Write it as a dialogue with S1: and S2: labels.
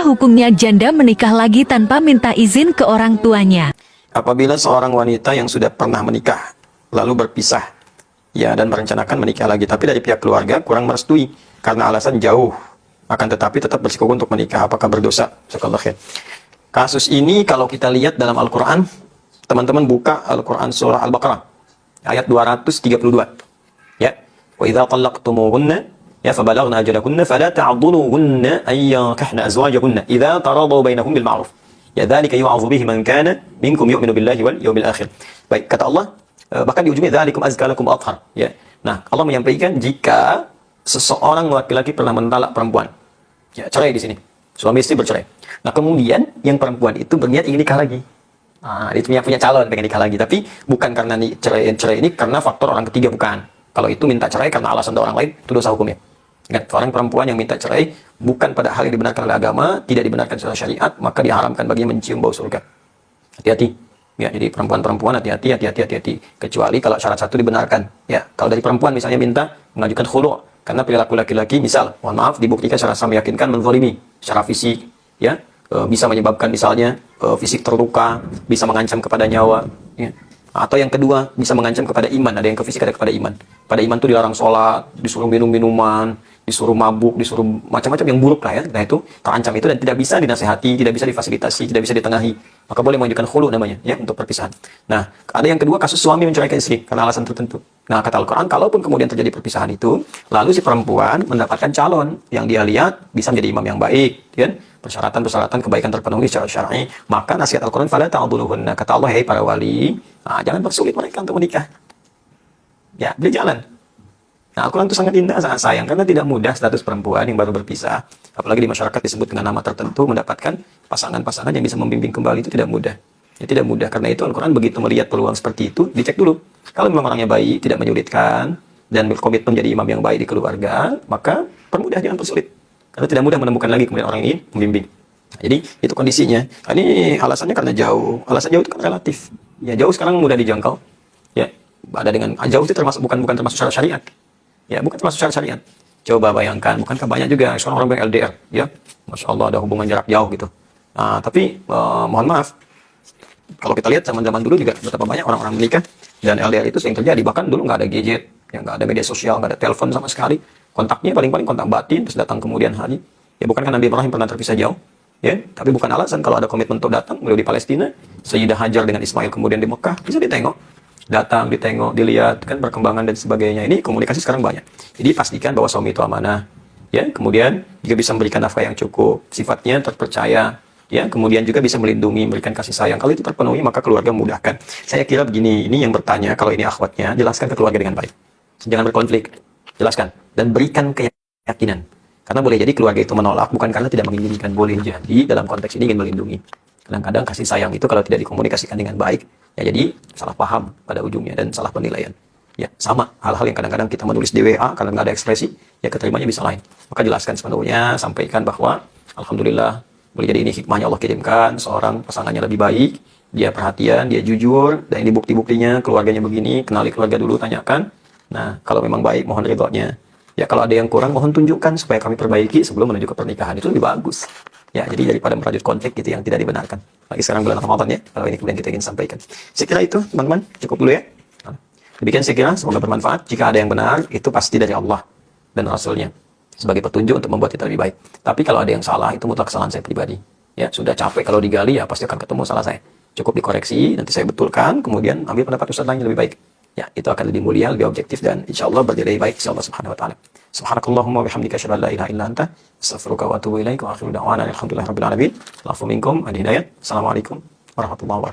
S1: hukumnya janda menikah lagi tanpa minta izin ke orang tuanya?
S2: Apabila seorang wanita yang sudah pernah menikah, lalu berpisah, ya, dan merencanakan menikah lagi, tapi dari pihak keluarga kurang merestui karena alasan jauh, akan tetapi tetap bersikukuh untuk menikah, apakah berdosa? Jazakallahu khair. Kasus ini kalau kita lihat dalam Al-Quran, teman-teman buka Al-Quran surah Al-Baqarah, ayat 232. Ya, wa idza talaqtumuhunna ya fabalaghna ajalakunna fala ta'dhuluhunna ay yankahna azwajakunna idza taradaw bainahum bil ma'ruf. Ya dzalika yu'adzu bihi man kana minkum yu'minu billahi wal yawmil akhir. Baik, kata Allah, bahkan di ujungnya dzalikum azka lakum athhar, ya. Nah, Allah menyampaikan jika seseorang laki-laki pernah mentalak perempuan, ya, cerai di sini. Suami istri bercerai. Nah, kemudian yang perempuan itu berniat ingin nikah lagi. Nah, dia punya calon pengen nikah lagi, tapi bukan karena cerai ini karena faktor orang ketiga, bukan. Kalau itu minta cerai karena alasan orang lain, itu dosa hukumnya. Ingat, orang perempuan yang minta cerai bukan pada hal yang dibenarkan oleh agama, tidak dibenarkan secara syariat, maka diharamkan baginya mencium bau surga. Hati-hati. Ya, jadi perempuan-perempuan hati-hati. Kecuali kalau syarat satu dibenarkan. Ya, kalau dari perempuan misalnya minta mengajukan khulu' karena perilaku laki-laki, misal, mohon maaf, dibuktikan secara meyakinkan menzalimi secara fisik, ya, bisa menyebabkan misalnya fisik terluka, bisa mengancam kepada nyawa, ya. Atau yang kedua, bisa mengancam kepada iman. Ada yang ke fisik, ada kepada iman. Pada iman itu dilarang sholat, disuruh minum minuman, disuruh mabuk, disuruh macam-macam yang buruk lah, ya. Nah, itu terancam itu dan tidak bisa dinasehati, tidak bisa difasilitasi, tidak bisa ditengahi. Maka boleh mengajukan khulu namanya, ya, untuk perpisahan. Nah, ada yang kedua, kasus suami menceraikan istri karena alasan tertentu. Nah, kata Al-Quran, kalaupun kemudian terjadi perpisahan itu, lalu si perempuan mendapatkan calon yang dia lihat bisa menjadi imam yang baik, ya, persyaratan kebaikan terpenuhi secara syar'i, maka nasihat Al-Quran, fala ta'dhuluhunna, kata Allah, hei para wali, nah, jangan persulit mereka untuk menikah. Ya, beri jalan. Nah, Al-Quran itu sangat indah, sangat sayang, karena tidak mudah status perempuan yang baru berpisah, apalagi di masyarakat disebut dengan nama tertentu, mendapatkan pasangan-pasangan yang bisa membimbing kembali, itu tidak mudah. Ya, tidak mudah. Karena itu Al-Quran begitu melihat peluang seperti itu, dicek dulu. Kalau memang orangnya baik, tidak menyulitkan, dan berkomitmen menjadi imam yang baik di keluarga, maka permudah, jangan persulit. Karena tidak mudah menemukan lagi kemudian orang ini membimbing. Nah, jadi itu kondisinya. Nah, ini alasannya karena jauh. Alasan jauh itu kan relatif. Ya, jauh sekarang mudah dijangkau. Ya, ada dengan jauh itu termasuk bukan termasuk syarat syariat. Ya, bukan termasuk syarat syariat. Coba bayangkan, bukankah banyak juga seorang orang ber-LDR, ya, masya Allah ada hubungan jarak jauh gitu. Nah, tapi mohon maaf, kalau kita lihat zaman-zaman dulu juga betapa banyak orang-orang menikah dan LDR itu sering terjadi. Bahkan dulu nggak ada gadget, ya, nggak ada media sosial, nggak ada telepon sama sekali. Kontaknya paling-paling kontak batin, terus datang kemudian hari. Ya, bukankah Nabi Ibrahim pernah terpisah jauh? Ya, tapi bukan alasan kalau ada komitmen untuk datang. Beliau di Palestina, Sayyidah Hajar dengan Ismail kemudian di Mekah, bisa ditengok. Datang, ditengok, dilihat, kan perkembangan dan sebagainya. Ini komunikasi sekarang banyak. Jadi pastikan bahwa suami itu amanah. Ya, kemudian juga bisa memberikan nafkah yang cukup, sifatnya terpercaya. Ya, kemudian juga bisa melindungi, memberikan kasih sayang. Kalau itu terpenuhi, maka keluarga memudahkan. Saya kira begini, ini yang bertanya, kalau ini akhwatnya, jelaskan ke keluarga dengan baik. Jangan berkonflik, jelaskan. Dan berikan keyakinan. Karena boleh jadi keluarga itu menolak, bukan karena tidak menginginkan. Boleh jadi dalam konteks ini ingin melindungi. Kadang-kadang kasih sayang itu kalau tidak dikomunikasikan dengan baik, ya jadi salah paham pada ujungnya dan salah penilaian. Ya, sama hal-hal yang kadang-kadang kita menulis di WA, karena nggak ada ekspresi, ya keterimanya bisa lain. Maka jelaskan sepenuhnya, sampaikan bahwa Alhamdulillah, boleh jadi ini hikmahnya Allah kirimkan, seorang pasangannya lebih baik, dia perhatian, dia jujur, dan ini bukti-buktinya, keluarganya begini, kenali keluarga dulu, tanyakan. Nah, kalau memang baik, mohon ridhonya. Ya, kalau ada yang kurang, mohon tunjukkan supaya kami perbaiki sebelum menuju ke pernikahan. Itu lebih bagus. Ya, jadi daripada merajut konflik gitu yang tidak dibenarkan. Lagi sekarang bulan Ramadan, ya, kalau ini kemudian kita ingin sampaikan. Saya kira itu, teman-teman, cukup dulu ya. Demikian saya kira, semoga bermanfaat. Jika ada yang benar, itu pasti dari Allah dan Rasulnya. Sebagai petunjuk untuk membuat kita lebih baik. Tapi kalau ada yang salah, itu mutlak kesalahan saya pribadi. Ya, sudah capek kalau digali, ya pasti akan ketemu salah saya. Cukup dikoreksi, nanti saya betulkan, kemudian ambil pendapat ustaz lain yang lebih baik. Ya, itu akan lebih mulia, lebih objektif, dan insya Allah berdiri baik, insya Allah subhanahu wa ta'ala. Subhanakallahumma bihamdika asyhadu an la ilaha illa anta astaghfiruka wa atubu ilaik wa akhiru da'wana alhamdulillahi rabbil alamin. Allahu minkum, al hidayah. Assalamualaikum warahmatullahi wabarakatuh.